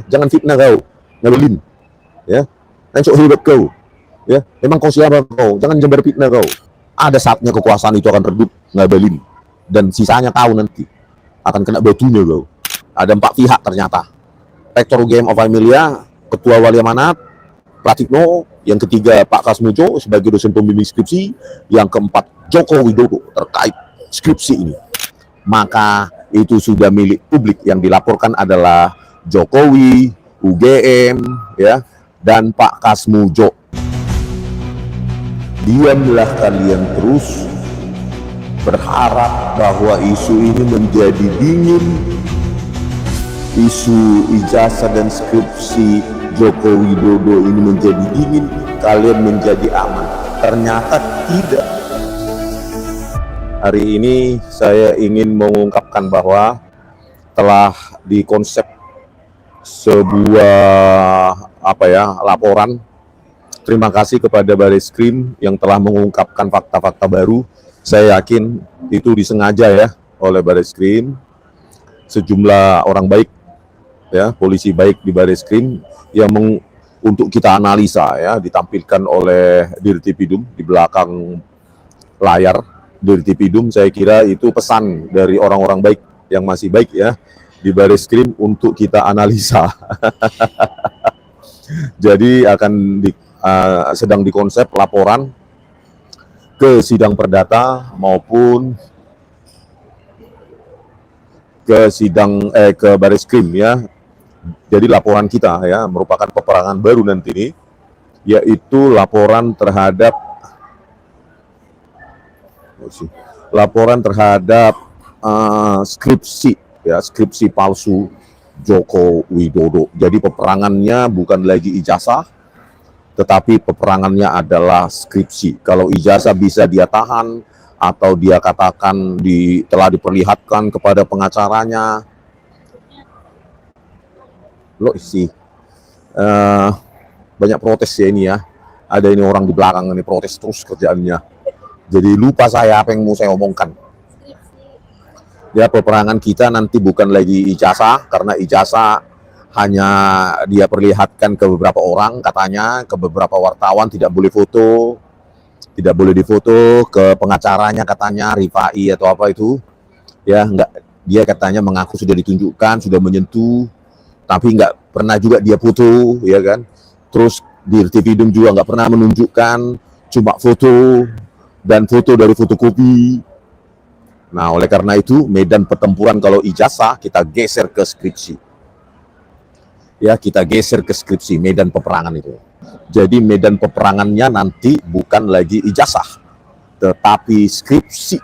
Jangan fitnah kau, Ngabalin, ya. Nanti hebat kau, ya. Memang kau siapa kau? Jangan jembar fitnah kau. Ada saatnya kekuasaan itu akan redup, Ngabalin, dan sisanya tahu nanti akan kena batunya kau. Ada 4 pihak ternyata. Rektor UGM of Emilia, Ketua Wali Amanat, Pratikno, yang ketiga Pak Kasmujo sebagai dosen pembimbing skripsi, yang keempat Joko Widodo terkait skripsi ini. Maka itu sudah milik publik. Yang dilaporkan adalah Jokowi, UGM, ya, dan Pak Kasmujo. Diamlah kalian terus berharap bahwa isu ini menjadi dingin, isu ijazah dan skripsi Joko Widodo ini menjadi dingin, kalian menjadi aman. Ternyata tidak. Hari ini saya ingin mengungkapkan bahwa telah dikonsep sebuah laporan. Terima kasih kepada Bareskrim yang telah mengungkapkan fakta-fakta baru. Saya yakin itu disengaja ya oleh Bareskrim. Sejumlah orang baik, ya, polisi baik di Bareskrim yang untuk kita analisa, ya, ditampilkan oleh Dirtipidum di belakang layar. Dirtipidum, saya kira itu pesan dari orang-orang baik yang masih baik ya di Bareskrim untuk kita analisa. Jadi sedang dikonsep laporan ke sidang perdata maupun ke Bareskrim ya. Jadi laporan kita ya merupakan peperangan baru nanti ini, yaitu laporan terhadap skripsi ya, skripsi palsu Joko Widodo. Jadi peperangannya bukan lagi ijazah, tetapi peperangannya adalah skripsi. Kalau ijazah bisa dia tahan atau dia katakan telah diperlihatkan kepada pengacaranya. Banyak protes ya ini ya. Ada ini orang di belakang ini protes terus kerjaannya. Jadi lupa saya apa yang mau saya omongkan. Ya, peperangan kita nanti bukan lagi ijazah, karena ijazah hanya dia perlihatkan ke beberapa orang, katanya ke beberapa wartawan tidak boleh foto, tidak boleh difoto, ke pengacaranya katanya Rifai atau apa itu, ya enggak, dia katanya mengaku sudah ditunjukkan, sudah menyentuh, tapi enggak pernah juga dia foto, ya kan. Terus Dirtipidum juga enggak pernah menunjukkan, cuma foto dan foto dari fotokopi. Nah, oleh karena itu medan pertempuran kalau ijazah kita geser ke skripsi. Ya, kita geser ke skripsi, medan peperangan itu. Jadi medan peperangannya nanti bukan lagi ijazah, tetapi skripsi.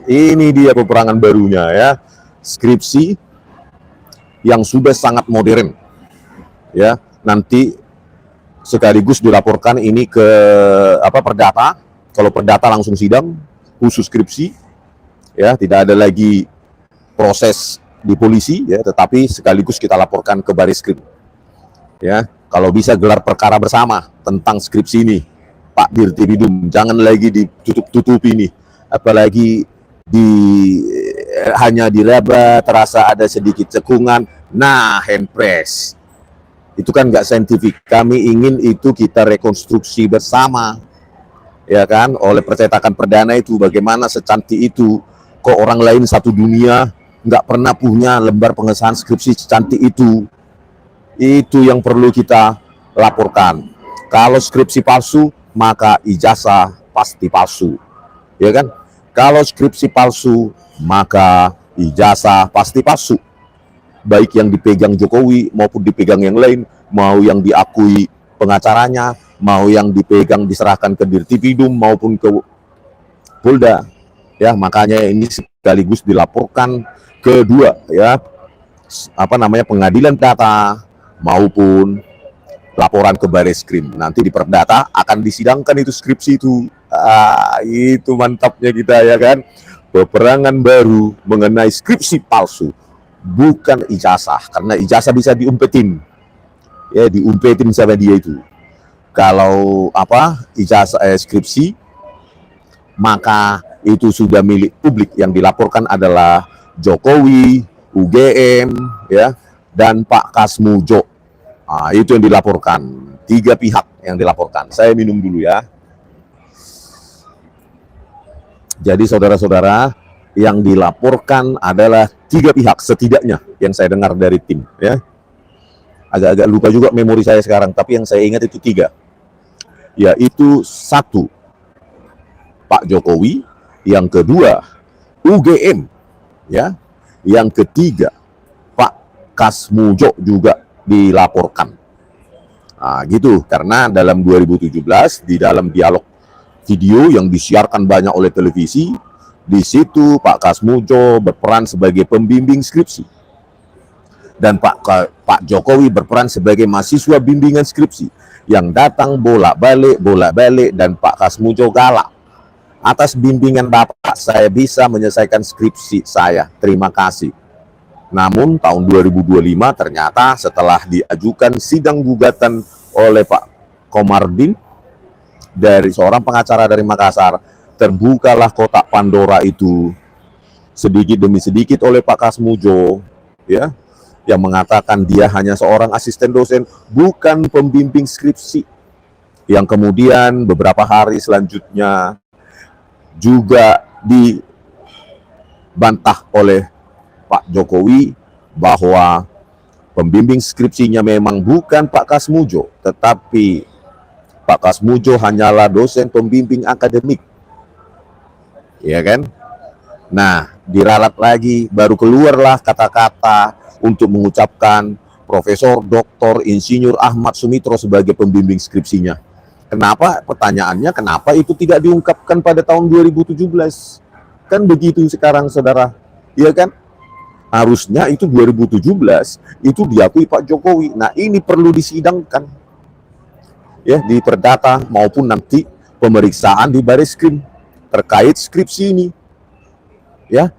Ini dia peperangan barunya ya, skripsi yang sudah sangat modern. Ya, nanti sekaligus dilaporkan ini ke perdata. Kalau perdata langsung sidang khusus skripsi, ya, tidak ada lagi proses di polisi ya, tetapi sekaligus kita laporkan ke Bareskrim. Ya, kalau bisa gelar perkara bersama tentang skripsi ini, Pak Dirtipidum, jangan lagi ditutup-tutupi ini, apalagi hanya diraba terasa ada sedikit cekungan. Nah, handpress itu kan nggak saintifik. Kami ingin itu kita rekonstruksi bersama, ya kan, oleh percetakan perdana itu. Bagaimana secantik itu, kok orang lain satu dunia nggak pernah punya lembar pengesahan skripsi secantik itu. Itu yang perlu kita laporkan. Kalau skripsi palsu, maka ijazah pasti palsu, ya kan. Kalau skripsi palsu, maka ijazah pasti palsu, baik yang dipegang Jokowi maupun dipegang yang lain, mau yang diakui pengacaranya, mau yang dipegang diserahkan ke Dirtipidum maupun ke Polda. Ya, makanya ini sekaligus dilaporkan kedua ya, pengadilan data maupun laporan ke Bareskrim. Nanti di perdata akan disidangkan itu skripsi itu. Itu mantapnya kita ya kan. Peperangan baru mengenai skripsi palsu, bukan ijazah, karena ijazah bisa diumpetin. Ya, diumpetin sama dia itu. Kalau ijazah skripsi, maka itu sudah milik publik. Yang dilaporkan adalah Jokowi, UGM, ya, dan Pak Kasmujo. Nah, itu yang dilaporkan. 3 pihak yang dilaporkan. Saya minum dulu ya. Jadi saudara-saudara, yang dilaporkan adalah 3 pihak setidaknya yang saya dengar dari tim. Ya, agak-agak lupa juga memori saya sekarang, tapi yang saya ingat itu 3. Yaitu 1, Pak Jokowi, yang kedua UGM, ya, yang ketiga Pak Kasmujo juga dilaporkan. Nah, gitu, karena dalam 2017 di dalam dialog video yang disiarkan banyak oleh televisi, di situ Pak Kasmujo berperan sebagai pembimbing skripsi dan Pak Jokowi berperan sebagai mahasiswa bimbingan skripsi yang datang bolak-balik dan Pak Kasmujo galak. Atas bimbingan Bapak, saya bisa menyelesaikan skripsi saya. Terima kasih. Namun tahun 2025 ternyata setelah diajukan sidang gugatan oleh Pak Komarudin dari seorang pengacara dari Makassar, terbukalah kotak Pandora itu sedikit demi sedikit oleh Pak Kasmujo, ya, yang mengatakan dia hanya seorang asisten dosen, bukan pembimbing skripsi. Yang kemudian beberapa hari selanjutnya juga dibantah oleh Pak Jokowi bahwa pembimbing skripsinya memang bukan Pak Kasmujo, tetapi Pak Kasmujo hanyalah dosen pembimbing akademik. Ya kan? Nah, diralat lagi, baru keluarlah kata-kata untuk mengucapkan Profesor Dr. Insinyur Ahmad Sumitro sebagai pembimbing skripsinya. Kenapa? Pertanyaannya, kenapa itu tidak diungkapkan pada tahun 2017? Kan begitu sekarang, saudara. Iya kan? Harusnya itu 2017 itu diakui Pak Jokowi. Nah, ini perlu disidangkan, ya, di perdata maupun nanti pemeriksaan di Bareskrim terkait skripsi ini. Ya,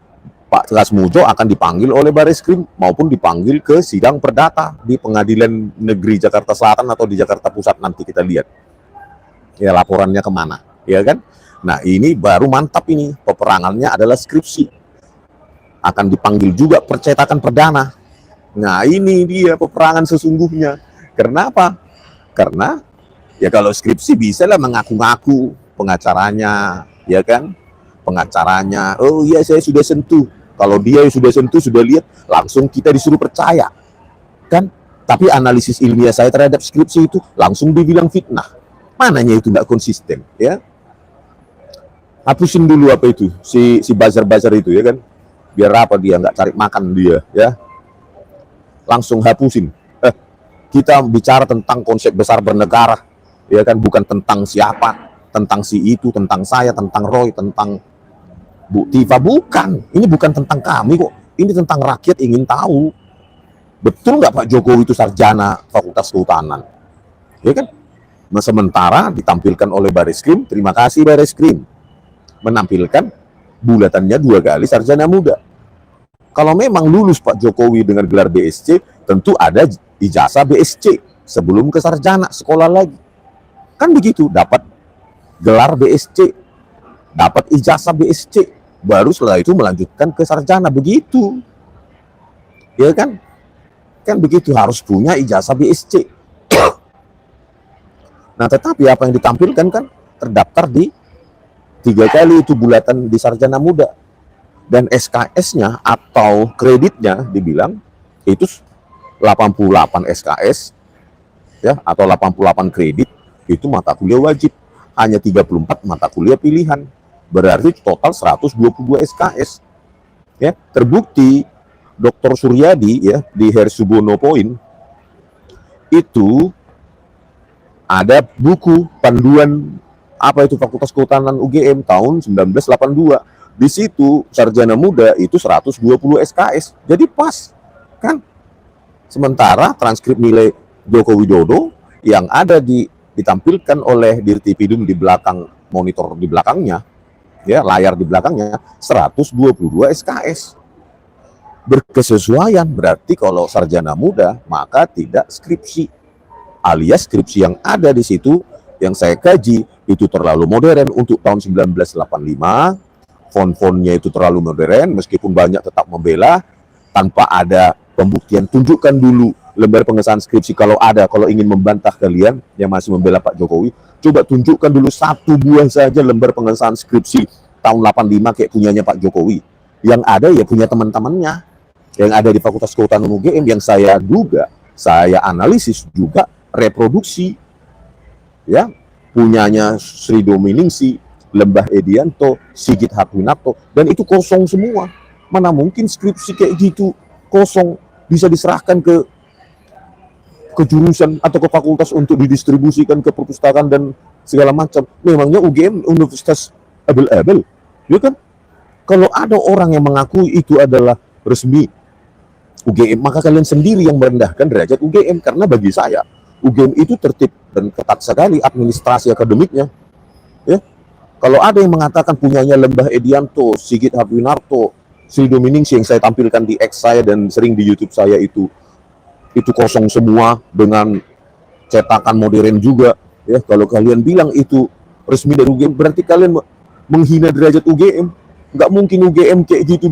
Pak Kasmujo akan dipanggil oleh Bareskrim maupun dipanggil ke sidang perdata di Pengadilan Negeri Jakarta Selatan atau di Jakarta Pusat, nanti kita lihat ya laporannya kemana, ya kan? Nah, ini baru mantap, ini peperangannya adalah skripsi. Akan dipanggil juga percetakan perdana. Nah, ini dia peperangan sesungguhnya. Kenapa? Karena ya kalau skripsi bisa lah mengaku-ngaku pengacaranya, ya kan? Pengacaranya, oh iya saya sudah sentuh. Kalau dia sudah sentuh, sudah lihat, langsung kita disuruh percaya, kan? Tapi analisis ilmiah saya terhadap skripsi itu langsung dibilang fitnah. Mananya itu tidak konsisten, ya? Hapusin dulu apa itu si buzzer itu, ya kan? Biar apa dia nggak cari makan dia, ya? Langsung hapusin. Kita bicara tentang konsep besar bernegara, ya kan? Bukan tentang siapa, tentang si itu, tentang saya, tentang Roy, tentang Bu Tifa, bukan. Ini bukan tentang kami kok. Ini tentang rakyat ingin tahu. Betul nggak Pak Jokowi itu sarjana Fakultas Kehutanan? Ya kan? Nah, sementara ditampilkan oleh Bareskrim, terima kasih Bareskrim, menampilkan bulatannya 2 kali sarjana muda. Kalau memang lulus Pak Jokowi dengan gelar BSc, tentu ada ijazah BSc sebelum ke sarjana, sekolah lagi. Kan begitu, dapat gelar BSc, dapat ijazah BSc, baru setelah itu melanjutkan ke sarjana, begitu. Ya kan? Kan begitu, harus punya ijazah BSc. Nah, tetapi apa yang ditampilkan kan terdaftar di 3 kali itu bulatan di sarjana muda. Dan SKS-nya atau kreditnya dibilang itu 88 SKS, ya, atau 88 kredit, itu mata kuliah wajib. Hanya 34 mata kuliah pilihan. Berarti total 122 SKS. Ya, terbukti Dr. Suryadi, ya, di Hersubono Point itu ada buku panduan apa itu Fakultas Kehutanan UGM tahun 1982. Di situ sarjana muda itu 120 SKS. Jadi pas, kan? Sementara transkrip nilai Joko Widodo yang ada ditampilkan oleh Dirtipidum di belakang monitor di belakangnya, ya, layar di belakangnya 122 SKS. Berkesesuaian, berarti kalau sarjana muda maka tidak skripsi. Alias skripsi yang ada di situ yang saya kaji itu terlalu modern untuk tahun 1985. Font-fontnya itu terlalu modern, meskipun banyak tetap membela tanpa ada pembuktian. Tunjukkan dulu lembar pengesahan skripsi kalau ada. Kalau ingin membantah kalian yang masih membela Pak Jokowi, coba tunjukkan dulu 1 buah saja lembar pengesahan skripsi tahun 85 kayak punyanya Pak Jokowi. Yang ada ya punya teman-temannya yang ada di Fakultas Kehutanan UGM, yang saya duga, saya analisis juga reproduksi, ya, punyanya Sri Dominingsi, Lembah Edianto, Sigit Hatwinarto, dan itu kosong semua. Mana mungkin skripsi kayak gitu kosong bisa diserahkan ke jurusan atau ke fakultas untuk didistribusikan ke perpustakaan dan segala macam. Memangnya UGM universitas abel-abel, ya kan? Kalau ada orang yang mengakui itu adalah resmi UGM, maka kalian sendiri yang merendahkan derajat UGM. Karena bagi saya UGM itu tertib dan ketat sekali administrasi akademiknya, ya. Kalau ada yang mengatakan punyanya Lembah Edianto, Sigit Hatwinarto, Sri Dominingsi yang saya tampilkan di X saya dan sering di YouTube saya itu kosong semua dengan cetakan modern juga, ya. Kalau kalian bilang itu resmi dari UGM, berarti kalian menghina derajat UGM. Nggak mungkin UGM kayak gitu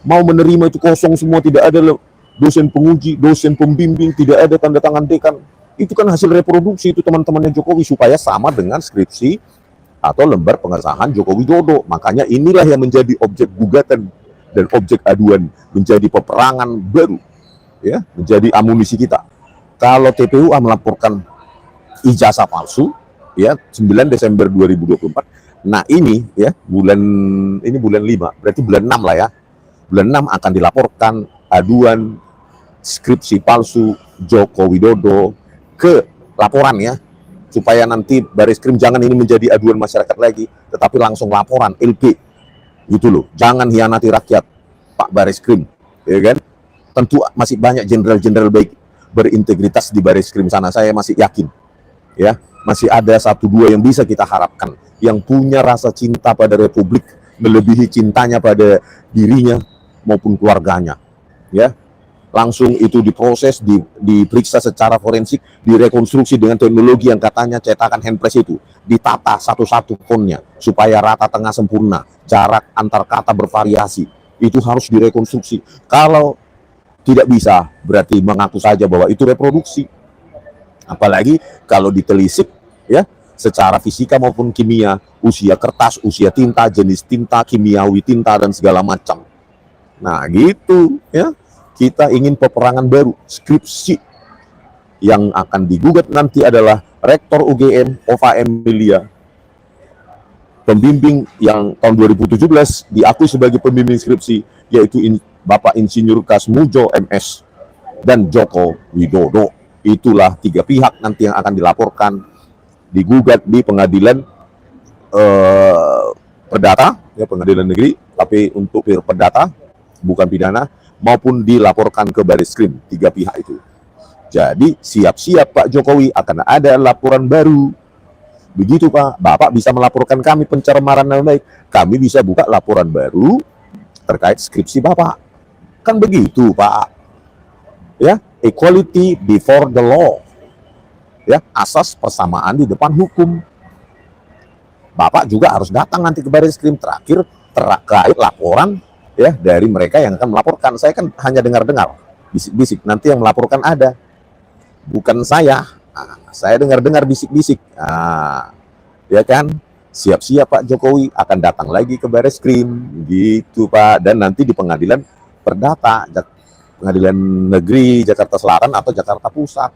mau menerima itu kosong semua, tidak ada dosen penguji, dosen pembimbing, tidak ada tanda tangan dekan. Itu kan hasil reproduksi itu teman-temannya Jokowi supaya sama dengan skripsi atau lembar pengesahan Joko Widodo. Makanya inilah yang menjadi objek gugatan dan objek aduan, menjadi peperangan baru, ya, menjadi amunisi kita. Kalau TPUA melaporkan ijazah palsu, ya, 9 Desember 2024. Nah ini ya bulan 5, berarti bulan 6 lah ya. Bulan 6 akan dilaporkan aduan skripsi palsu Joko Widodo ke laporan, ya, supaya nanti Bareskrim jangan ini menjadi aduan masyarakat lagi, tetapi langsung laporan LP gitu loh. Jangan hianati rakyat, Pak Bareskrim, ya kan? Tentu masih banyak jenderal-jenderal baik berintegritas di Bareskrim sana, saya masih yakin, ya. Masih ada 1-2 yang bisa kita harapkan, yang punya rasa cinta pada Republik melebihi cintanya pada dirinya maupun keluarganya, ya. Langsung itu diproses, diperiksa secara forensik, direkonstruksi dengan teknologi yang katanya cetakan handpress itu, ditata satu-satu fontnya supaya rata tengah sempurna, jarak antar kata bervariasi, itu harus direkonstruksi. Kalau tidak bisa, berarti mengaku saja bahwa itu reproduksi. Apalagi kalau ditelisik, ya, secara fisika maupun kimia, usia kertas, usia tinta, jenis tinta, kimiawi tinta, dan segala macam. Nah gitu, ya. Kita ingin peperangan baru, skripsi. Yang akan digugat nanti adalah Rektor UGM, Ova Emilia, pembimbing yang tahun 2017 diakui sebagai pembimbing skripsi, yaitu Bapak Insinyur Kasmujo MS dan Joko Widodo. Itulah 3 pihak nanti yang akan dilaporkan, digugat di pengadilan perdata, ya, pengadilan negeri, tapi untuk perdata bukan pidana, maupun dilaporkan ke Bareskrim, 3 pihak itu. Jadi siap-siap Pak Jokowi, akan ada laporan baru. Begitu Pak, Bapak bisa melaporkan kami pencemaran nama baik, kami bisa buka laporan baru terkait skripsi Bapak. Kan begitu Pak, ya. Equality before the law, ya, asas persamaan di depan hukum. Bapak juga harus datang nanti ke Bareskrim terakhir terkait laporan, ya, dari mereka yang akan melaporkan. Saya kan hanya dengar-dengar bisik-bisik, nanti yang melaporkan ada, bukan saya. Saya dengar-dengar bisik-bisik, ya kan. Siap-siap Pak Jokowi akan datang lagi ke Bareskrim, gitu Pak. Dan nanti di pengadilan perdata, Pengadilan Negeri Jakarta Selatan atau Jakarta Pusat,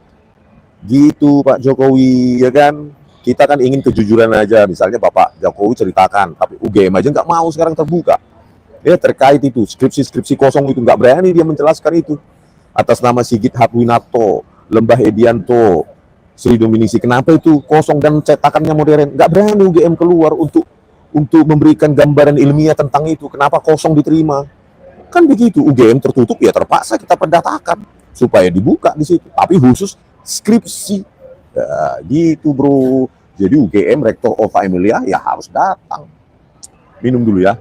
gitu Pak Jokowi, ya kan. Kita kan ingin kejujuran aja. Misalnya Bapak Jokowi ceritakan, tapi UGM aja nggak mau sekarang terbuka, ya, terkait itu skripsi kosong itu, nggak berani dia menjelaskan itu atas nama Sigit Hatwinarto, Lembah Edianto, Sri Dominingsi. Kenapa itu kosong dan cetakannya modern? Nggak berani UGM keluar untuk memberikan gambaran ilmiah tentang itu. Kenapa kosong diterima? Kan begitu, UGM tertutup, ya terpaksa kita perdatakan supaya dibuka di situ. Tapi khusus skripsi, ya, gitu bro. Jadi UGM Rektor Ova Emilia ya harus datang. Minum dulu ya.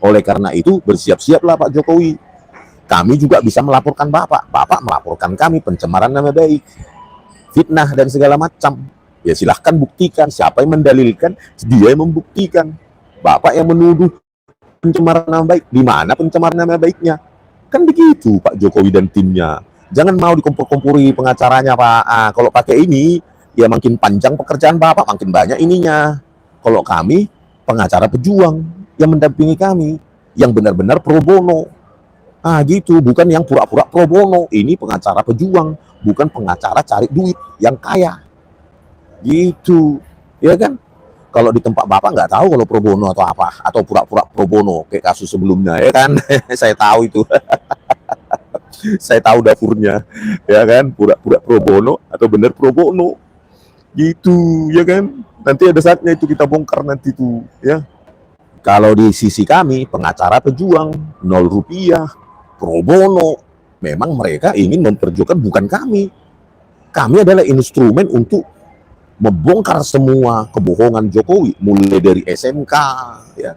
Oleh karena itu bersiap-siaplah Pak Jokowi. Kami juga bisa melaporkan Bapak. Bapak melaporkan kami pencemaran nama baik, fitnah dan segala macam. Ya silahkan buktikan. Siapa yang mendalilkan, dia yang membuktikan. Bapak yang menuduh pencemaran nama baik. Di mana pencemaran nama baiknya? Kan begitu Pak Jokowi dan timnya. Jangan mau dikompor-kompori pengacaranya Pak. Kalau pakai ini, ya makin panjang pekerjaan Bapak, makin banyak ininya. Kalau kami, pengacara pejuang yang mendampingi kami, yang benar-benar pro bono. Gitu, bukan yang pura-pura pro bono. Ini pengacara pejuang, bukan pengacara cari duit yang kaya. Gitu, ya kan? Kalau di tempat Bapak nggak tahu kalau pro bono atau apa, atau pura-pura pro bono kayak kasus sebelumnya, ya kan? Saya tahu itu. Saya tahu dapurnya, ya kan? Pura-pura pro bono atau benar pro bono. Gitu, ya kan? Nanti ada saatnya itu kita bongkar nanti tuh, ya. Kalau di sisi kami, pengacara pejuang, 0 rupiah, pro bono. Memang mereka ingin memperjuangkan, bukan kami. Kami adalah instrumen untuk membongkar semua kebohongan Jokowi, mulai dari SMK, ya,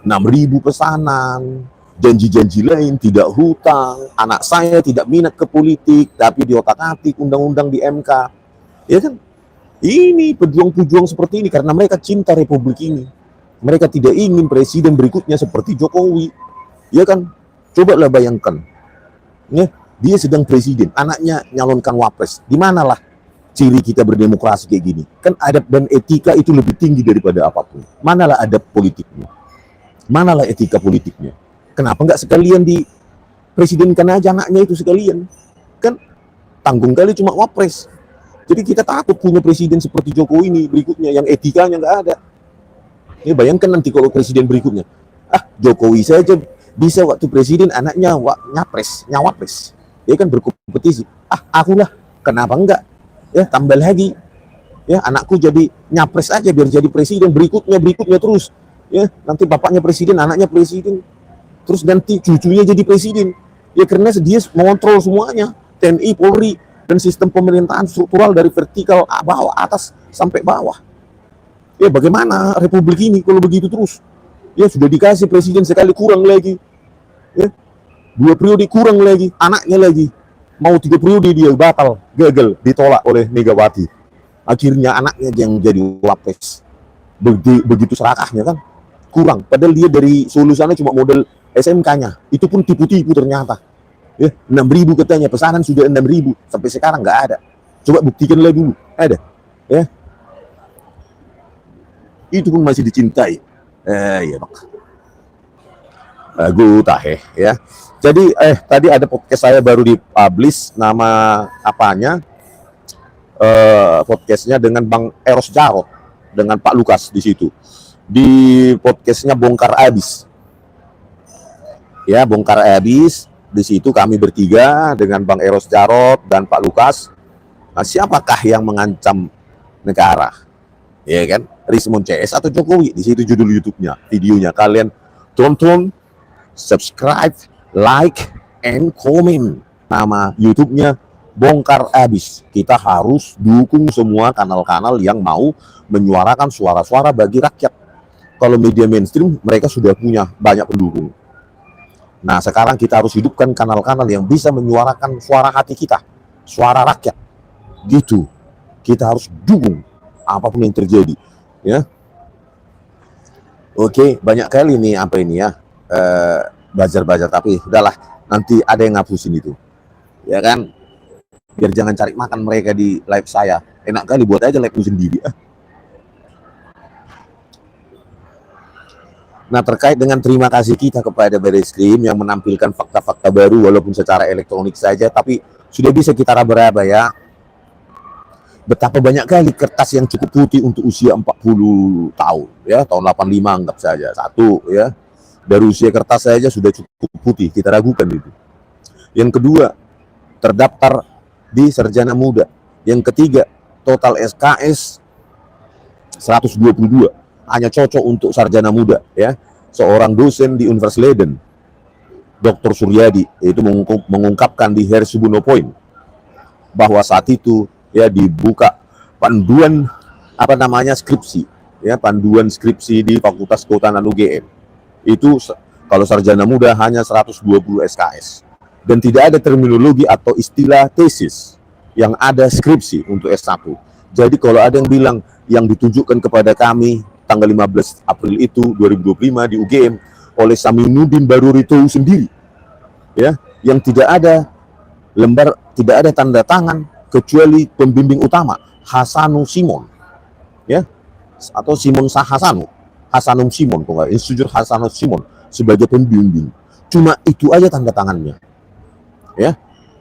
6.000 pesanan, janji-janji lain, tidak hutang, anak saya tidak minat ke politik, tapi diotak-atik undang-undang di MK. Ya kan? Ini pejuang-pejuang seperti ini karena mereka cinta Republik ini. Mereka tidak ingin presiden berikutnya seperti Jokowi. Ya kan? Cobalah bayangkan. Ya, dia sedang presiden, anaknya nyalonkan wapres. Di manalah ciri kita berdemokrasi kayak gini? Kan adab dan etika itu lebih tinggi daripada apapun. Manalah adab politiknya? Manalah etika politiknya? Kenapa nggak sekalian di presidenkan aja anaknya itu sekalian? Kan tanggung kali cuma wapres. Jadi kita takut punya presiden seperti Jokowi ini berikutnya yang etikanya nggak ada. Ya bayangkan nanti kalau presiden berikutnya, Jokowi saja bisa waktu presiden anaknya nyawapres, ya kan berkompetisi. Akulah, kenapa enggak? Ya tambah lagi, ya anakku jadi nyapres aja biar jadi presiden berikutnya terus. Ya nanti bapaknya presiden, anaknya presiden, terus nanti cucunya jadi presiden. Ya karena dia mengontrol semuanya, TNI, Polri, dan sistem pemerintahan struktural dari vertikal bawah atas sampai bawah. Ya bagaimana republik ini kalau begitu terus? Ya sudah dikasih presiden sekali kurang lagi, ya 2 periode kurang lagi, anaknya lagi mau 3 periode dia batal, gagal, ditolak oleh Megawati. Akhirnya anaknya yang jadi wapres. Begitu serakahnya kan, kurang. Padahal dia dari Solo sana cuma model SMK-nya, itu pun tipu-tipu ternyata. Ya 6.000 katanya, pesanan sudah 6.000 sampai sekarang nggak ada. Coba buktikanlah dulu, ada. Ya, itu pun masih dicintai. Ya dok. Gue tahe ya. Jadi tadi ada podcast saya baru dipublish, nama apanya? Podcastnya dengan Bang Eros Jarot dengan Pak Lukas di situ. Di podcastnya Bongkar Abis. Ya, Bongkar Abis. Di situ kami bertiga dengan Bang Eros Jarot dan Pak Lukas. Nah, siapakah yang mengancam negara? Ya kan? Rismon CS atau Jokowi? Di situ judul YouTube-nya, videonya. Kalian tonton, subscribe, like, and comment. Nama YouTube-nya Bongkar Abis. Kita harus dukung semua kanal-kanal yang mau menyuarakan suara-suara bagi rakyat. Kalau media mainstream, mereka sudah punya banyak pendukung. Nah, sekarang kita harus hidupkan kanal-kanal yang bisa menyuarakan suara hati kita, suara rakyat. Gitu. Kita harus dukung apapun yang terjadi. Ya. Oke, banyak kali nih apa ini ya. Belajar, tapi udahlah, nanti ada yang ngapusin itu. Ya kan? Biar jangan cari makan mereka di live saya. Enak kali buat aja live sendiri. Nah, terkait dengan terima kasih kita kepada Barreskrim yang menampilkan fakta-fakta baru walaupun secara elektronik saja, tapi sudah bisa kita raba-raba ya. Betapa banyak kali kertas yang cukup putih untuk usia 40 tahun ya, tahun 85 anggap saja. Satu ya. Dari usia kertas saja sudah cukup putih, kita ragukan itu. Yang kedua, terdaftar di sarjana muda. Yang ketiga, total SKS 122, hanya cocok untuk sarjana muda ya. Seorang dosen di Universitas Leiden, Dr. Suryadi, itu mengungkapkan di Hersubuno Point bahwa saat itu ya dibuka panduan skripsi ya, panduan skripsi di Fakultas Kehutanan UGM. Itu kalau sarjana muda hanya 120 SKS dan tidak ada terminologi atau istilah tesis, yang ada skripsi untuk S1. Jadi kalau ada yang bilang yang ditunjukkan kepada kami tanggal 15 April itu 2025 di UGM oleh Saminuddin Barurito sendiri, ya, yang tidak ada lembar, tidak ada tanda tangan kecuali pembimbing utama Hasanum Simon, ya, atau Simon Hasanum Simon, Insinyur Hasanum Simon sebagai pembimbing. Cuma itu aja tanda tangannya, ya.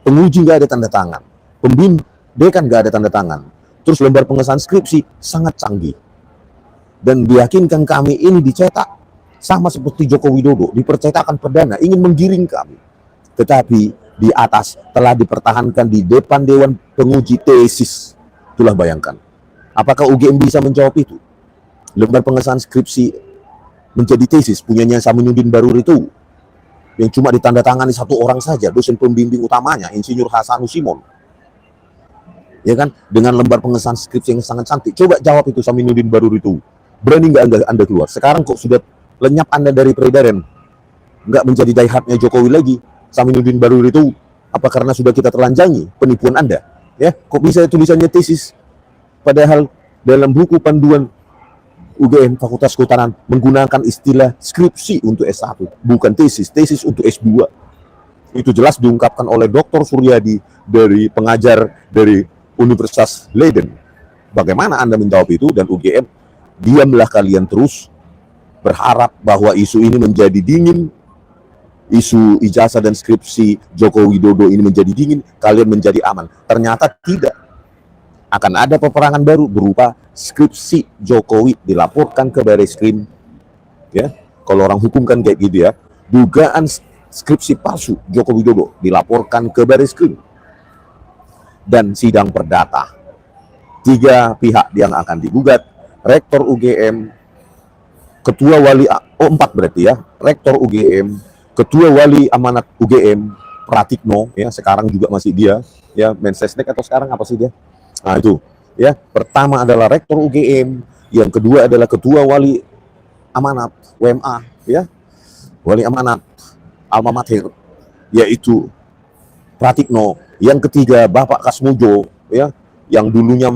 Penguji nggak ada tanda tangan, pembimbing dekan nggak ada tanda tangan. Terus lembar pengesahan skripsi sangat canggih dan diyakinkan kami ini dicetak sama seperti Joko Widodo, dipercetakan perdana, ingin menggiring kami. Tetapi di atas telah dipertahankan di depan Dewan Penguji Tesis. Itulah bayangkan. Apakah UGM bisa menjawab itu? Lembar pengesahan skripsi menjadi tesis punyanya Saminuddin Barurito yang cuma ditandatangani satu orang saja, dosen pembimbing utamanya, Insinyur Hasanum Simon. Ya kan? Dengan lembar pengesahan skripsi yang sangat cantik. Coba jawab itu Saminuddin Barurito. Berani nggak anda keluar? Sekarang kok sudah lenyap Anda dari peredaran, nggak menjadi diehardnya Jokowi lagi, Saminuddin Barurito. Apa karena sudah kita telanjangi penipuan Anda? Ya, kok bisa tulisannya tesis? Padahal dalam buku panduan UGM Fakultas Kehutanan menggunakan istilah skripsi untuk S1, bukan tesis, tesis untuk S2. Itu jelas diungkapkan oleh Dr. Suryadi dari pengajar dari Universitas Leiden. Bagaimana Anda menjawab itu? Dan UGM, diamlah kalian terus, berharap bahwa isu ini menjadi dingin, isu ijazah dan skripsi Joko Widodo ini menjadi dingin, kalian menjadi aman. Ternyata tidak. Akan ada peperangan baru berupa skripsi Jokowi dilaporkan ke Barreskrim. Ya, kalau orang hukum kan kayak gitu ya. Dugaan skripsi palsu Joko Widodo dilaporkan ke Barreskrim. Dan sidang perdata. 3 pihak yang akan digugat, Rektor UGM, Ketua Wali, 4 berarti ya, Rektor UGM, Ketua Wali Amanat UGM, Pratikno, ya, sekarang juga masih dia, ya, Mensesnek atau sekarang apa sih dia? Nah itu, ya, pertama adalah Rektor UGM, yang kedua adalah Ketua Wali Amanat, WMA, ya, Wali Amanat, Alma Mater, yaitu Pratikno, yang ketiga Bapak Kasmujo, ya, yang dulunya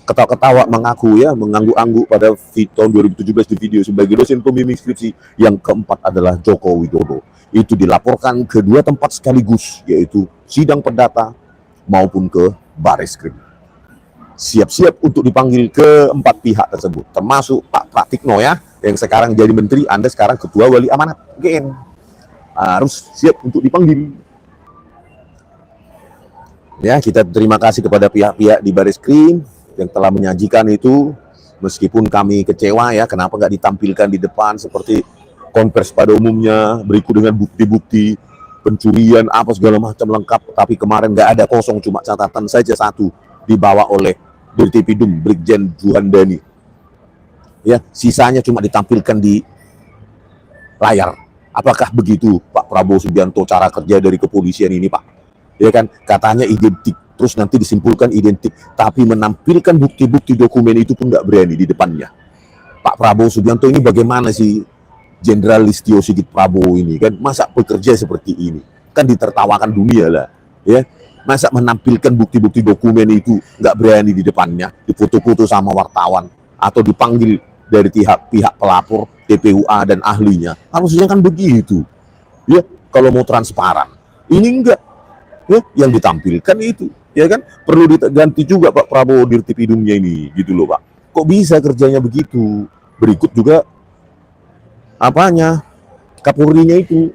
ketawa-ketawa mengaku, ya, mengangguk-angguk pada tahun 2017 di video sebagai dosen pembimbing skripsi. Yang keempat adalah Joko Widodo. Itu dilaporkan ke 2 tempat sekaligus, yaitu sidang perdata maupun ke Barreskrim. Siap-siap untuk dipanggil ke 4 pihak tersebut, termasuk Pak Pratikno, ya, yang sekarang jadi menteri, Anda sekarang Ketua Wali Amanat UGM. Harus siap untuk dipanggil. Ya, kita terima kasih kepada pihak-pihak di Barreskrim yang telah menyajikan itu, meskipun kami kecewa, ya, kenapa nggak ditampilkan di depan seperti konvers pada umumnya, berikut dengan bukti-bukti pencurian apa segala macam lengkap. Tapi kemarin nggak ada, kosong, cuma catatan saja satu dibawa oleh Dirtipidum Brigjen Juhandani. Ya, sisanya cuma ditampilkan di layar. Apakah begitu Pak Prabowo Subianto cara kerja dari kepolisian ini, Pak? Ya kan, katanya identik, terus nanti disimpulkan identik, tapi menampilkan bukti-bukti dokumen itu pun nggak berani di depannya. Pak Prabowo Subianto ini bagaimana sih, Jenderal Listio Sigit Prabowo ini kan, masa bekerja seperti ini? Kan ditertawakan dunia lah, ya. Masa menampilkan bukti-bukti dokumen itu nggak berani di depannya, difoto-foto sama wartawan, atau dipanggil dari pihak pelapor, TPUA dan ahlinya. Harusnya kan begitu, ya, kalau mau transparan. Ini enggak. Ya, yang ditampilkan itu, ya kan, perlu diganti juga Pak Prabowo Dirtipidumnya ini, gitu loh, Pak. Kok bisa kerjanya begitu? Berikut juga apanya, Kapolrinya itu,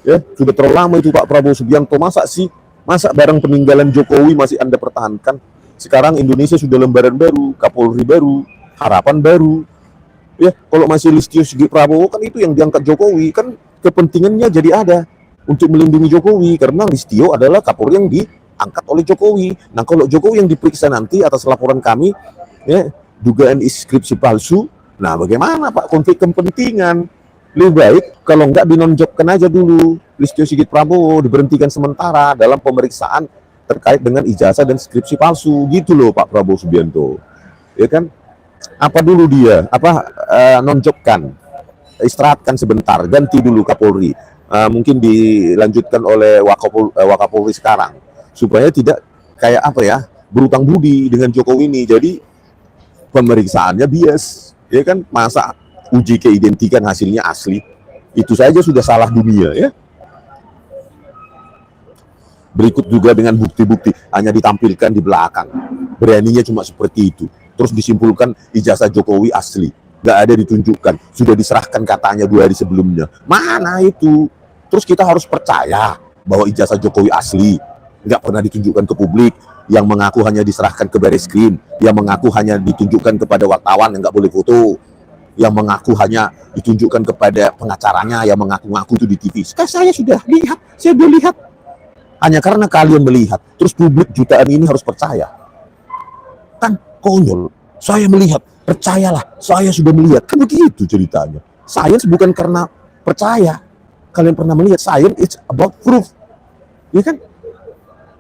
ya, sudah terlalu lama itu Pak Prabowo Subianto. Masa barang peninggalan Jokowi masih Anda pertahankan? Sekarang Indonesia sudah lembaran baru, Kapolri baru, harapan baru. Ya, kalau masih Listio Sigit Prabowo kan itu yang diangkat Jokowi, kan kepentingannya jadi ada untuk melindungi Jokowi, karena Listio adalah Kapolri yang diangkat oleh Jokowi. Nah, kalau Jokowi yang diperiksa nanti atas laporan kami, ya, dugaan skripsi palsu, nah bagaimana Pak, konflik kepentingan? Lebih baik kalau nggak dinonjokkan aja dulu Listio Sigit Prabowo, diberhentikan sementara dalam pemeriksaan terkait dengan ijazah dan skripsi palsu, gitu loh Pak Prabowo Subianto, ya kan? Apa dulu dia, nonjokkan, istirahatkan sebentar, ganti dulu Kapolri. Mungkin dilanjutkan oleh Wakapolri sekarang, supaya tidak kayak berutang budi dengan Jokowi ini. Jadi pemeriksaannya bias, Ya kan, masa uji keidentikan hasilnya asli, itu saja sudah salah dunia ya. Berikut juga dengan bukti-bukti hanya ditampilkan di belakang, beraninya cuma seperti itu, terus disimpulkan ijazah Jokowi asli, nggak ada ditunjukkan, sudah diserahkan katanya 2 hari sebelumnya, mana itu? Terus kita harus percaya bahwa ijazah Jokowi asli, nggak pernah ditunjukkan ke publik, yang mengaku hanya diserahkan ke Bareskrim, yang mengaku hanya ditunjukkan kepada wartawan yang nggak boleh foto, yang mengaku hanya ditunjukkan kepada pengacaranya, yang mengaku-ngaku itu di TV. Sekarang saya sudah lihat, saya sudah lihat. Hanya karena kalian melihat, terus publik jutaan ini harus percaya. Kan konyol. Saya melihat, percayalah, saya sudah melihat. Kan begitu ceritanya. Science bukan karena percaya. Kalian pernah melihat, science it's about proof. Ya kan?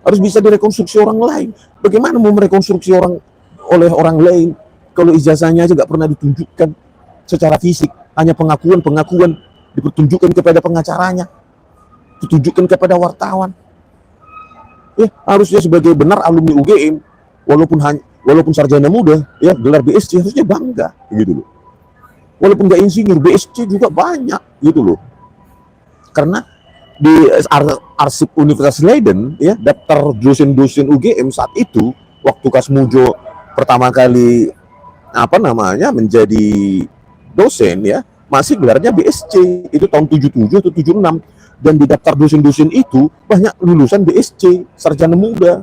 Harus bisa direkonstruksi orang lain. Bagaimana mau merekonstruksi oleh orang lain kalau ijazahnya aja nggak pernah ditunjukkan secara fisik, hanya pengakuan-pengakuan dipertunjukkan kepada pengacaranya, ditunjukkan kepada wartawan. Ya, harusnya sebagai benar alumni UGM, walaupun sarjana muda, ya gelar BSc harusnya bangga, gitu loh. Walaupun nggak insinyur, BSc juga banyak, gitu loh. Karena di arsip Universitas Leiden, ya daftar dosen-dosen UGM saat itu, waktu Kasmujo pertama kali menjadi dosen, ya masih gelarnya BSc, itu tahun 77 atau 76. Dan di daftar dosen-dosen itu banyak lulusan BSc, sarjana muda,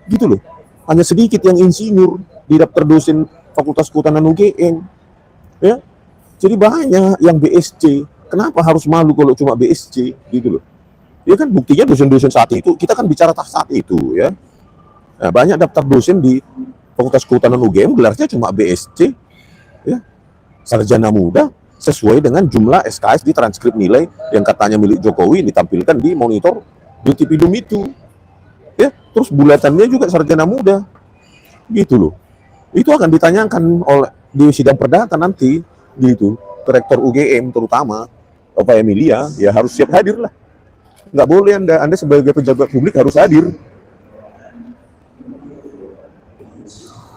gitu loh. Hanya sedikit yang insinyur di daftar dosen Fakultas Kehutanan UGM, ya. Jadi banyak yang BSc. Kenapa harus malu kalau cuma BSc, gitu loh? Ya kan buktinya dosen-dosen saat itu, kita kan bicara saat itu, ya. Nah, banyak daftar dosen di Fakultas Kehutanan UGM gelarnya cuma BSc, ya, sarjana muda, sesuai dengan jumlah SKS di transkrip nilai yang katanya milik Jokowi ditampilkan di monitor Multipidum itu, ya. Terus bulatannya juga sarjana muda, gitu loh. Itu akan ditanyakan di sidang perdata nanti, gitu. Rektor UGM terutama Bapak Emilia, ya harus siap hadir lah. Nggak boleh Anda sebagai pejabat publik harus hadir,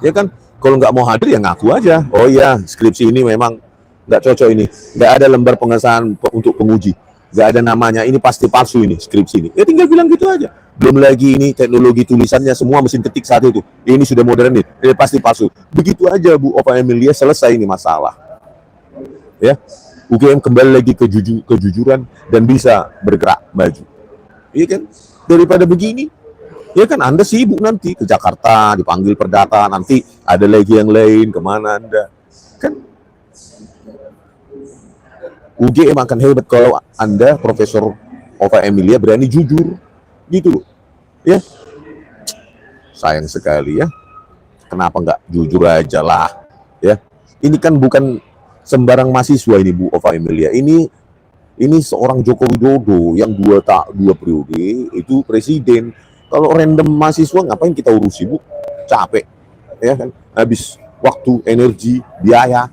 ya kan. Kalau nggak mau hadir ya ngaku aja, oh ya skripsi ini memang nggak cocok, ini nggak ada lembar pengesahan untuk penguji, nggak ada namanya, ini pasti palsu, ini skripsi ini, ya tinggal bilang gitu aja. Belum lagi ini teknologi tulisannya semua mesin ketik saat itu, ini sudah modern nih, ini pasti palsu. Begitu aja Bu Opa Emilia, selesai ini masalah, ya. UGM kembali lagi kejujuran dan bisa bergerak maju, iya kan, daripada begini. Ya kan Anda sibuk nanti ke Jakarta dipanggil perdata, nanti ada lagi yang lain, kemana Anda kan. UGM akan hebat kalau Anda, Profesor Opa Emilia, berani jujur, gitu loh, ya. Sayang sekali ya, kenapa nggak jujur aja lah, ya. Ini kan bukan sembarang mahasiswa ini Bu Opa Emilia, ini seorang Joko Widodo yang dua periode itu presiden. Kalau random mahasiswa ngapain kita urusi Bu, capek, ya kan, habis waktu, energi, biaya,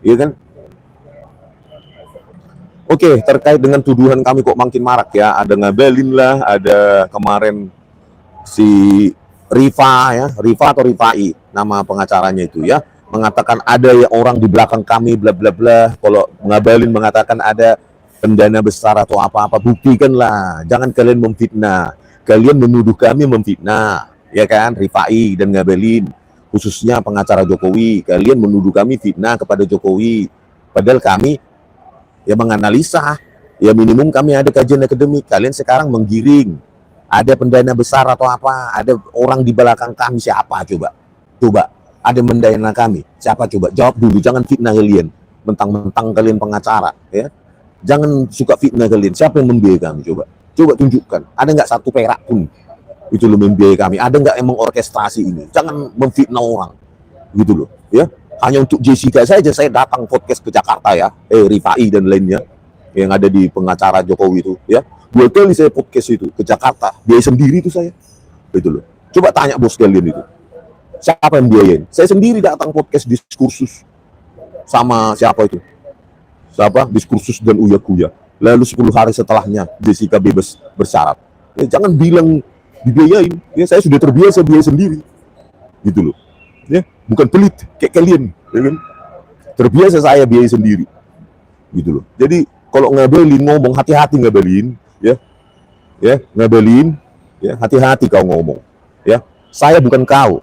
ya kan. Oke, terkait dengan tuduhan kami kok makin marak ya, ada Ngabalin lah, ada kemarin si Rifa ya, Rifa atau Rifai nama pengacaranya itu ya, mengatakan ada ya orang di belakang kami bla bla bla. Kalau Ngabalin mengatakan ada pendana besar atau apa-apa, buktikanlah, jangan kalian memfitnah, kalian menuduh kami memfitnah, ya kan, Rifai dan Ngabalin, khususnya pengacara Jokowi, kalian menuduh kami fitnah kepada Jokowi, padahal kami ya menganalisa, ya minimum kami ada kajian akademik. Kalian sekarang menggiring, ada pendana besar atau apa, ada orang di belakang kami, siapa coba? Coba, ada mendana kami, siapa coba? Jawab dulu, jangan fitnah kalian, mentang-mentang kalian pengacara, ya. Jangan suka fitnah kalian, siapa yang membiayai kami coba? Coba tunjukkan, ada nggak satu perak pun itu lo membiayai kami? Ada nggak emang orkestrasi ini? Jangan memfitnah orang, gitu loh, ya. Hanya untuk Jessica saja saya datang podcast ke Jakarta ya, Rifai dan lainnya yang ada di pengacara Jokowi itu ya. 2 kali saya podcast itu ke Jakarta, biaya sendiri itu saya, itu loh. Coba tanya bos kalian itu, siapa yang biayain? Saya sendiri datang podcast diskursus sama siapa itu, siapa, diskursus dan Uya Kuya. Lalu 10 hari setelahnya Jessica bebas bersyarat. Ya, jangan bilang dibiayain, ya saya sudah terbiasa biaya sendiri, gitu loh. Ya, bukan pelit kayak kalian, ya kan? Terbiasa saya biaya sendiri, gitu loh. Jadi kalau ngabelin ngomong, hati-hati ngabelin, ya, ngabelin, ya, hati-hati kau ngomong, ya. Saya bukan kau,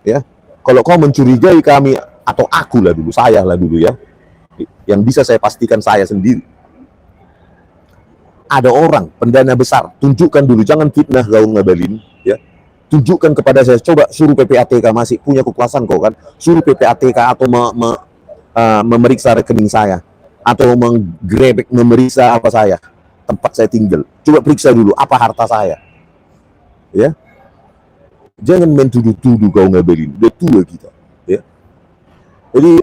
ya. Kalau kau mencurigai kami atau aku lah dulu, saya lah dulu, ya. Yang bisa saya pastikan saya sendiri. Ada orang pendana besar, tunjukkan dulu, jangan fitnah kau ngabelin, ya. Tunjukkan kepada saya, coba suruh PPATK, masih punya kekuasaan kau kan, suruh PPATK atau memeriksa rekening saya, atau menggrebek, memeriksa apa saya, tempat saya tinggal. Coba periksa dulu apa harta saya, ya. Jangan main tuduh-tuduh kau ngabelin, udah tua kita, ya. Jadi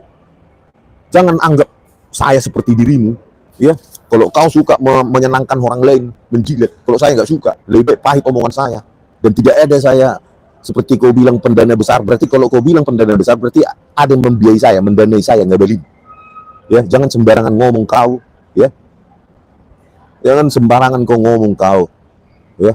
jangan anggap saya seperti dirimu, ya. Kalau kau suka menyenangkan orang lain, menjilat, kalau saya nggak suka, lebih baik pahit omongan saya. Dan tidak ada saya seperti kau bilang pendana besar, berarti kalau kau bilang pendana besar berarti ada yang membiayai saya, mendanai saya, ngabelin. Ya, jangan sembarangan ngomong kau, ya. Jangan sembarangan kau ngomong kau, ya.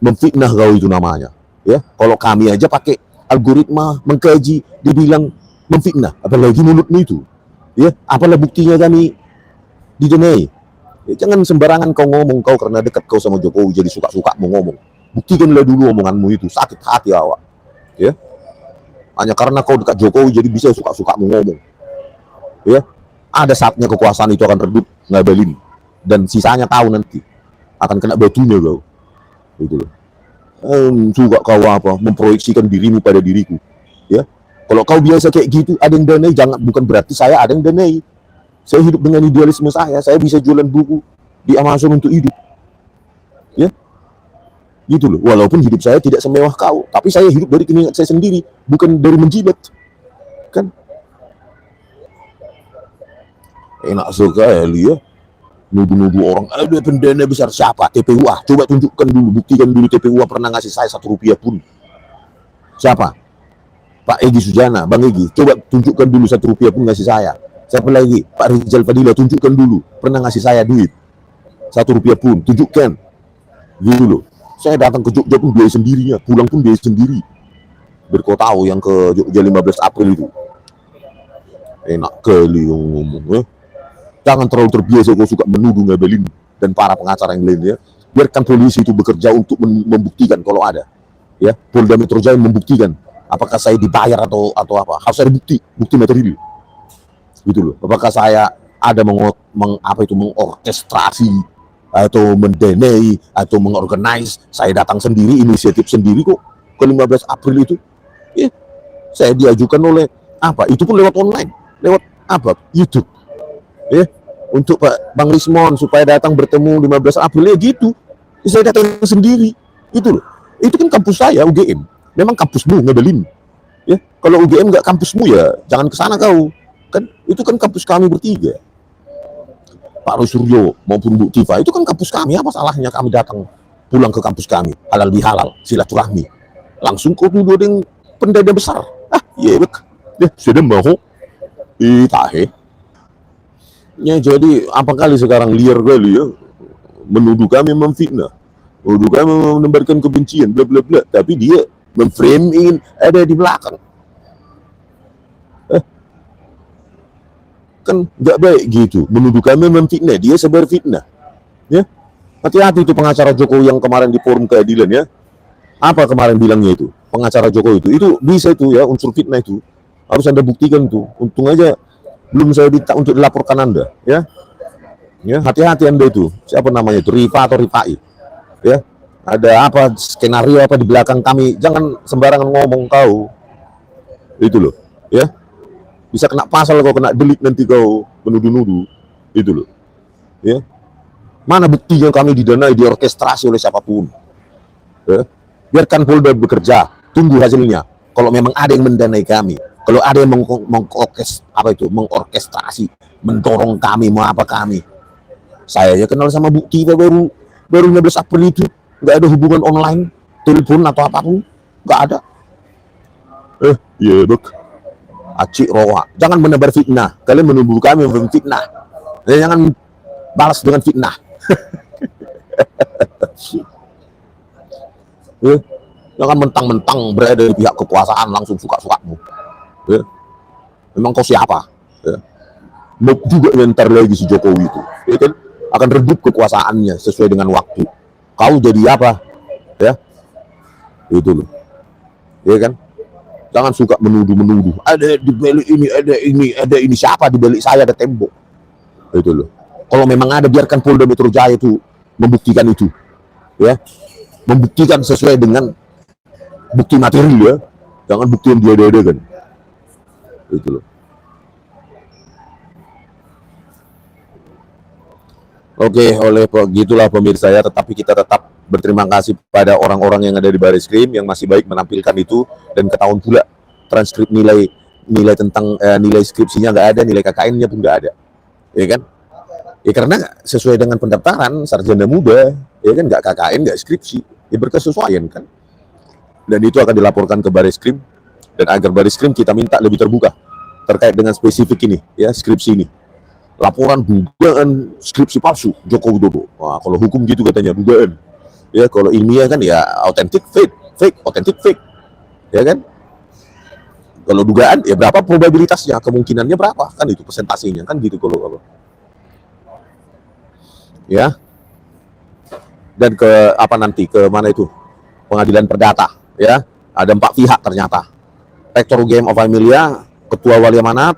Memfitnah kau itu namanya, ya. Kalau kami aja pakai algoritma mengkaji dibilang memfitnah, apalagi mulutmu itu, ya. Apalah buktinya kami didanai. Ya, jangan sembarangan kau ngomong kau karena dekat kau sama Jokowi jadi suka-suka mau ngomong. Buktikanlah dulu omonganmu itu, sakit hati awak, ya. Hanya karena kau dekat Jokowi jadi bisa suka-suka mau ngomong, ya. Ada saatnya kekuasaan itu akan redup, ngabelin, dan sisanya tahu nanti akan kena batunya kau, gitu loh. Suka kau apa memproyeksikan dirimu pada diriku, ya. Kalau kau biasa kayak gitu, ada yang danai, jangan, bukan berarti saya ada yang danai. Saya hidup dengan idealisme saya bisa jualan buku di Amazon untuk hidup, ya, gitu loh. Walaupun hidup saya tidak semewah kau, tapi saya hidup dari keringat saya sendiri, bukan dari menjilat, kan. Enak sekali, ya, nuduh-nuduh orang ada pendana besar. Siapa? TPUA, coba tunjukkan dulu, buktikan dulu TPUA pernah ngasih saya 1 rupiah pun. Siapa? Pak Egy Sujana, Bang Egy, coba tunjukkan dulu 1 rupiah pun ngasih saya. Siapa lagi? Pak Rizal Fadila, tunjukkan dulu pernah ngasih saya duit 1 rupiah pun, tunjukkan, gitu loh. Saya datang ke Jogja pun biaya sendirinya, pulang pun biaya sendiri. Biar kau tahu yang ke Jogja 15 April itu. Enak kali ngomong, ya. Jangan terlalu terbiasa kau suka menuduh ngabelin dan para pengacara yang lainnya. Biarkan polisi itu bekerja untuk membuktikan kalau ada, ya. Polda Metro Jaya membuktikan apakah saya dibayar atau apa. Harus ada bukti material, gitu loh. Apakah saya ada mengorkestrasi atau mendanai atau mengorganize. Saya datang sendiri, inisiatif sendiri kok ke 15 April itu, ya. Saya diajukan oleh apa? Itu pun lewat online, lewat apa? YouTube, ya, untuk Pak Bang Rismon supaya datang bertemu 15 April, ya gitu. Saya datang sendiri, itu loh. Itu kan kampus saya, UGM. Memang kampusmu ngabelin, ya. Kalau UGM nggak kampusmu, ya jangan ke sana kau, kan. Itu kan kampus kami bertiga, Pak Roy Suryo maupun Bu Tifa, itu kan kampus kami. Apa salahnya kami datang pulang ke kampus kami, halal bihalal, silaturahmi. Langsung kau dulu dengan pendana besar, iya bek, ya sudah mau, tahe. Ya, jadi apa kali sekarang liar kali, ya, menuduh kami memfitnah, menuduh kami menebarkan kebencian, bla bla bla, tapi dia memframing ada di belakang. Kan nggak baik gitu, menuduh kami memfitnah, dia sebar fitnah, ya. Hati-hati itu pengacara Jokowi yang kemarin di forum keadilan, ya. Apa kemarin bilangnya itu pengacara Jokowi itu bisa itu, ya, unsur fitnah itu harus Anda buktikan tuh. Untung aja belum saya minta untuk dilaporkan Anda, ya. Ya, hati-hati Anda itu. Siapa namanya itu? Rifa atau Rifai, ya. Ada apa skenario apa di belakang kami? Jangan sembarangan ngomong kau. Itu loh, ya. Bisa kena pasal kau, kena delik nanti kau menuduh-nuduh. Itu loh, ya. Mana buktinya kami didanai, diorkestrasi oleh siapapun, ya. Biarkan Polda bekerja, tunggu hasilnya. Kalau memang ada yang mendanai kami, kalau ada yang mengorkestrasi, mendorong kami, mau apa kami. Saya ya kenal sama Bu Tifa baru 15 April itu, nggak ada hubungan online, telepon atau apapun, nggak ada. Iya bek, acik roa. Jangan menebar fitnah. Kalian menuduh kami memfitnah. Jangan balas dengan fitnah. Ya, jangan mentang-mentang berada di pihak kekuasaan langsung suka-sukamu. Ya. Memang kau siapa? Ya. Mau juga ntar lagi si Jokowi itu, ya kan, akan redup kekuasaannya sesuai dengan waktu. Kau jadi apa? Ya, itu loh. Ya kan? Jangan suka menuduh-menuduh. Ada di balik ini, ada ini, ada ini. Siapa di balik saya? Ada tembok. Itu loh. Kalau memang ada, biarkan Polda Metro Jaya itu membuktikan itu. Ya, membuktikan sesuai dengan bukti materi ya. Jangan bukti yang dia kan. Itu loh. Oke, oleh begitulah pemirsa ya, tetapi kita tetap berterima kasih pada orang-orang yang ada di Baris Krim yang masih baik menampilkan itu, dan ketahuan pula transkrip nilai tentang nilai skripsinya nggak ada, nilai KKN-nya pun nggak ada, ya kan? Ya karena sesuai dengan pendaftaran sarjana muda, ya kan, nggak KKN, nggak skripsi, ya berkesesuaian kan? Dan itu akan dilaporkan ke Baris Krim, dan agar Baris Krim kita minta lebih terbuka terkait dengan spesifik ini, ya, skripsi ini. Laporan dugaan skripsi palsu Joko Widodo. Wah, kalau hukum gitu katanya dugaan. Ya, kalau ilmiah kan ya authentic fake, fake authentic fake. Ya kan? Kalau dugaan ya berapa probabilitasnya, kemungkinannya berapa, kan itu persentasenya kan gitu kalau apa. Ya. Dan ke apa nanti, ke mana itu? Pengadilan Perdata, ya. Ada 4 pihak ternyata. Rektor UGM of Emilia, Ketua Wali Amanat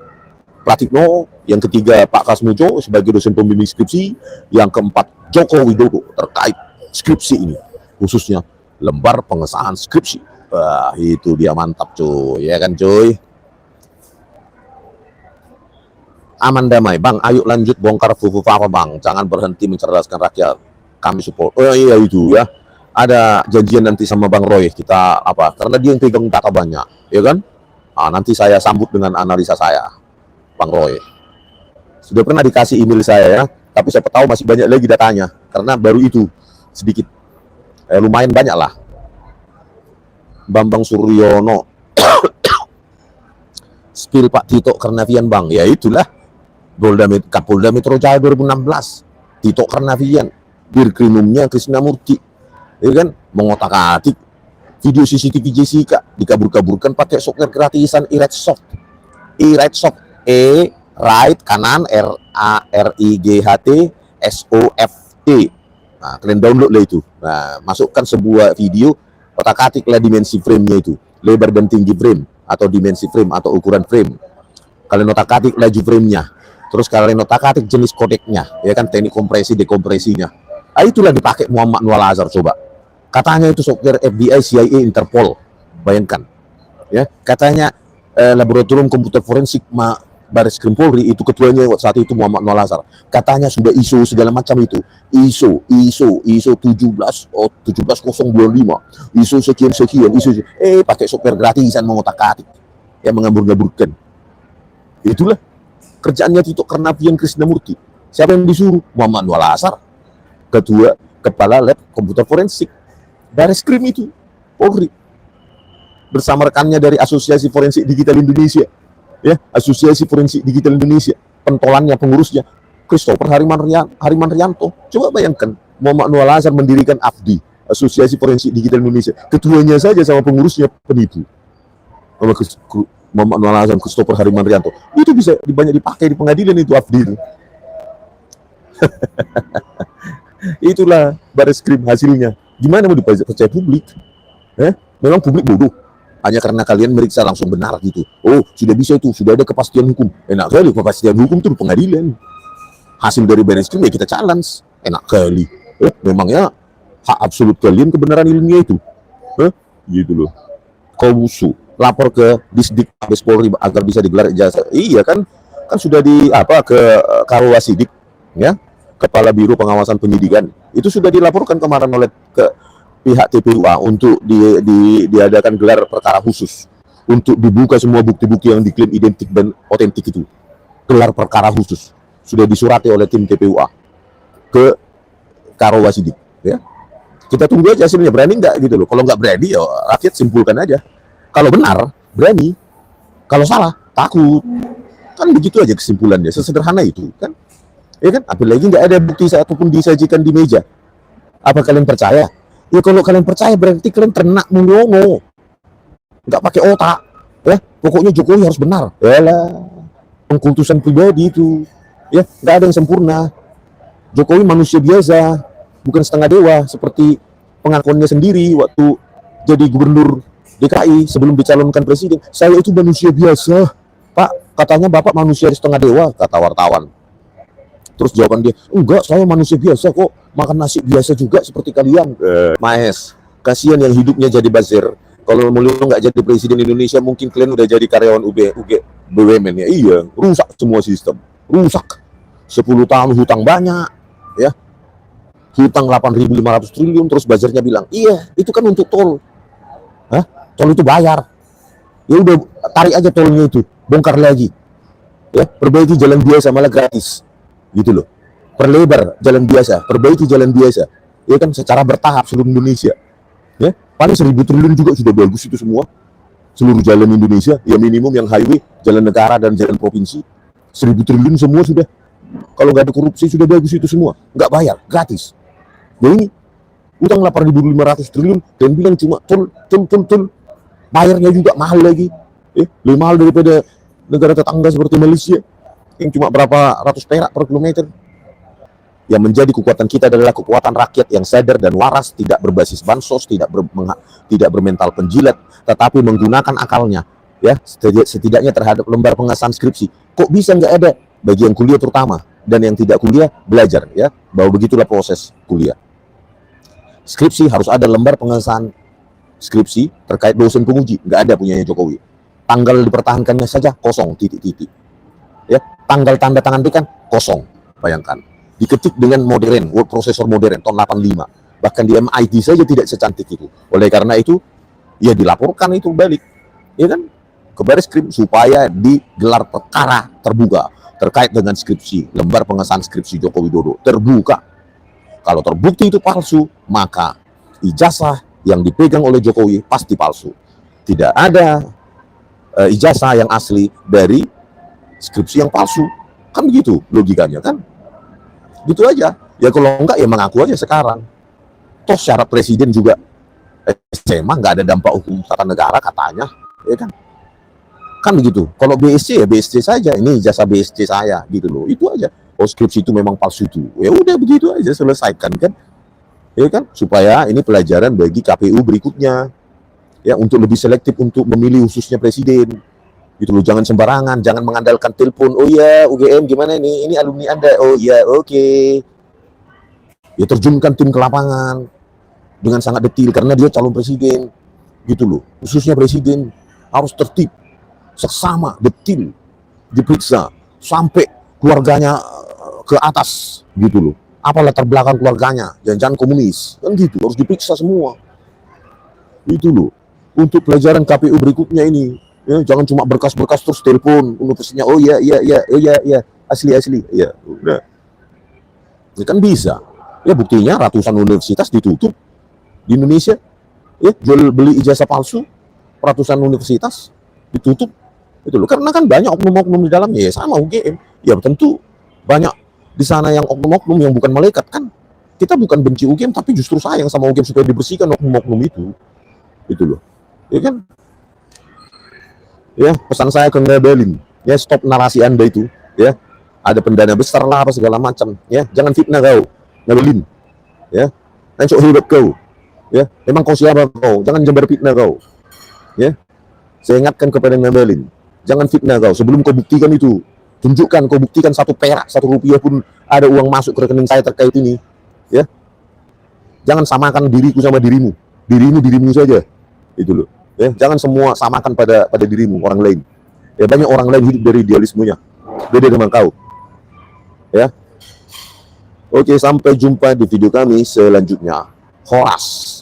Pratikno, yang ketiga Pak Kasmujo sebagai dosen pembimbing skripsi, yang keempat Joko Widodo terkait skripsi ini, khususnya lembar pengesahan skripsi. Wah, itu dia mantap cuy, ya kan cuy. Aman damai, Bang, ayo lanjut bongkar fufu-fufu Bang, jangan berhenti mencerdaskan rakyat, kami support. Oh iya itu ya, ada janjian nanti sama Bang Roy, kita apa, karena dia yang pegang data banyak, ya kan. Nanti saya sambut dengan analisa saya, Bang Roy. Sudah pernah dikasih email saya ya, tapi siapa tahu masih banyak lagi datanya, karena baru itu sedikit, lumayan banyak lah. Bambang Suryono, spill Pak Tito Karnavian Bang, ya itulah Kapolda Metro Jaya 2016, Tito Karnavian, Dirkrimumnya Krisnamurti, ya kan, mengotak-atik video CCTV Jessica, dikabur-kaburkan pakai software gratisan iRightSoft, right kanan RARIGHT SOFT. Nah, kalian download lah itu. Nah, masukkan sebuah video, otak-atiklah dimensi frame-nya itu, lebar dan tinggi frame, atau dimensi frame, atau ukuran frame. Kalian otak-atik laju frame-nya, terus kalian otak-atik jenis kodeknya, ya kan, teknik kompresi dekompresinya. Itulah dipakai Muhammad Nur Al-Azhar. Coba, katanya itu software FBI, CIA, Interpol. Bayangkan, ya, katanya laboratorium komputer forensik Baris Krim Polri itu ketuanya saat itu Muhammad Nur Al-Azhar. Katanya sudah ISO segala macam itu. ISO 17 17025, ISO sekian, ISO pakai software gratisan mengotak-atik, yang mengambur-ngaburkan. Itulah kerjaannya Tito Karnavian Krisnamurti. Siapa yang disuruh? Muhammad Nur Al-Azhar, kepala lab komputer forensik Baris Krim itu Polri, bersama rekannya dari Asosiasi Forensik Digital Indonesia. Ya, Asosiasi Forensik Digital Indonesia, pentolannya, pengurusnya Christopher Hariman Rianto. Coba bayangkan, Muhammad Nur Al-Azhar mendirikan AFDI, Asosiasi Forensik Digital Indonesia, ketuanya saja sama pengurusnya penipu. Muhammad Nur Al-Azhar, Christopher Hariman Rianto, itu bisa banyak dipakai di pengadilan itu AFDI itu. Itulah Baris Krim hasilnya. Gimana mau dipercaya publik? Memang publik bodoh hanya karena kalian meriksa langsung benar gitu. Oh, sudah bisa itu, sudah ada kepastian hukum. Enak kali kepastian hukum itu di pengadilan. Hasil dari Baris Krim ya kita challenge. Enak kali. Memangnya hak absolut kalian kebenaran ilmiah itu. Gitu loh. Kau musuh, lapor ke Disdik Mabes Polri agar bisa digelar ijazah. Iya kan sudah ke Karo Wasidik, ya, Kepala Biro Pengawasan Penyidikan. Itu sudah dilaporkan kemarin oleh ke pihak TPUA untuk diadakan gelar perkara khusus untuk dibuka semua bukti-bukti yang diklaim identik dan otentik itu. Gelar perkara khusus sudah disurati oleh tim TPUA ke Karo Wasidik, ya. Kita tunggu aja hasilnya, berani nggak gitu loh. Kalau nggak berani ya rakyat simpulkan aja. Kalau benar berani, kalau salah takut. Kan begitu aja kesimpulannya, sesederhana itu kan. Ya kan, apalagi nggak ada bukti satupun disajikan di meja. Apa kalian percaya? Ya kalau kalian percaya berarti kalian ternak melongo, nggak pakai otak, ya. Pokoknya Jokowi harus benar. Yalah, pengkultusan pribadi itu. Ya, nggak ada yang sempurna. Jokowi manusia biasa, bukan setengah dewa seperti pengakuannya sendiri waktu jadi gubernur DKI sebelum dicalonkan presiden. Saya itu manusia biasa, Pak. Katanya Bapak manusia setengah dewa, kata wartawan. Terus jawaban dia, enggak, saya manusia biasa kok, makan nasi biasa juga seperti kalian. Mahes, kasihan yang hidupnya jadi buzzer. Kalau Mulyo nggak jadi presiden Indonesia, mungkin kalian udah jadi karyawan BUMN ya. Iya, rusak semua sistem, rusak. 10 tahun hutang banyak, ya, hutang 8.500 triliun, terus buzzernya bilang, iya, itu kan untuk tol. Hah? Tol itu bayar. Ya udah, tarik aja tolnya itu, bongkar lagi. Ya, perbaiki jalan biasa malah gratis. Gitu loh. Perlebar jalan biasa, perbaiki jalan biasa. Ya kan secara bertahap seluruh Indonesia. Ya, paling 1.000 triliun juga sudah bagus itu semua. Seluruh jalan Indonesia, ya minimum yang highway, jalan negara dan jalan provinsi. 1.000 triliun semua sudah. Kalau nggak ada korupsi sudah bagus itu semua. Nggak bayar, gratis. Jadi ini utang 8.500 triliun dan bilang cuma tol. Bayarnya juga mahal lagi. Lebih mahal daripada negara tetangga seperti Malaysia yang cuma berapa ratus perak per kilometer. Yang menjadi kekuatan kita adalah kekuatan rakyat yang sadar dan waras, tidak berbasis bansos, tidak bermental penjilat, tetapi menggunakan akalnya, ya, setidaknya terhadap lembar pengesahan skripsi. Kok bisa nggak ada? Bagi yang kuliah terutama, dan yang tidak kuliah belajar, ya, bahwa begitulah proses kuliah. Skripsi harus ada lembar pengesahan skripsi terkait dosen penguji, nggak ada punyanya Jokowi. Tanggal dipertahankannya saja kosong, titik-titik. Ya, tanggal tanda tangan itu kan kosong, bayangkan. Diketik dengan modern, word processor modern tahun 85. Bahkan di MIT saja tidak secantik itu. Oleh karena itu, ya dilaporkan itu balik, ya kan, ke Bareskrim supaya digelar perkara terbuka terkait dengan skripsi, lembar pengesahan skripsi Joko Widodo terbuka. Kalau terbukti itu palsu, maka ijazah yang dipegang oleh Jokowi pasti palsu. Tidak ada ijazah yang asli dari skripsi yang palsu. Kan begitu logikanya kan? Gitu aja. Ya kalau enggak ya mengaku aja sekarang. Toh syarat presiden juga SMA nggak ada dampak hukum tata negara katanya, ya kan? Kan begitu. Kalau BSC ya BSC saja. Ini ijazah BSC saya gitu loh. Itu aja. Oh skripsi itu memang palsu itu. Ya udah begitu aja, selesaikan kan? Ya kan? Supaya ini pelajaran bagi KPU berikutnya. Ya, untuk lebih selektif untuk memilih khususnya presiden. Gitu loh, jangan sembarangan, jangan mengandalkan telepon. Oh iya, UGM gimana nih? Ini alumni Anda. Oh iya, oke. Ya terjunkan tim ke lapangan dengan sangat detail karena dia calon presiden. Gitu loh. Khususnya presiden harus tertib, seksama, detail, diperiksa sampai keluarganya ke atas, gitu loh. Apa latar belakang keluarganya? Jangan komunis, kan gitu. Harus diperiksa semua. Itu loh. Untuk pelajaran KPU berikutnya ini, ya, jangan cuma berkas-berkas terus telepon universitasnya. Oh iya, asli, ya udah. Ya kan bisa. Ya buktinya ratusan universitas ditutup di Indonesia. Ya, jual beli ijazah palsu, ratusan universitas ditutup. Itu loh, karena kan banyak oknum-oknum di dalamnya. Ya sama UGM. Ya tentu banyak di sana yang oknum-oknum yang bukan malaikat kan. Kita bukan benci UGM, tapi justru sayang sama UGM supaya dibersihkan oknum-oknum itu. Itu loh. Ya kan? Ya, pesan saya ke Ngabalin, ya stop narasi Anda itu, ya. Ada pendana besar lah apa segala macam, ya. Jangan fitnah kau, Ngabalin. Ya. Dan sok hebat kau. Ya, memang kau siapa kau? Jangan jembar fitnah kau. Ya. Saya ingatkan kepada Ngabalin, jangan fitnah kau sebelum kau buktikan itu. Tunjukkan, kau buktikan 1 perak, 1 rupiah pun ada uang masuk ke rekening saya terkait ini. Ya. Jangan samakan diriku sama dirimu. Dirimu saja. Itu loh. Ya, jangan semua samakan pada dirimu, orang lain. Ya, banyak orang lain hidup dari idealismenya. Beda dengan kau. Ya. Oke, sampai jumpa di video kami selanjutnya. Horas.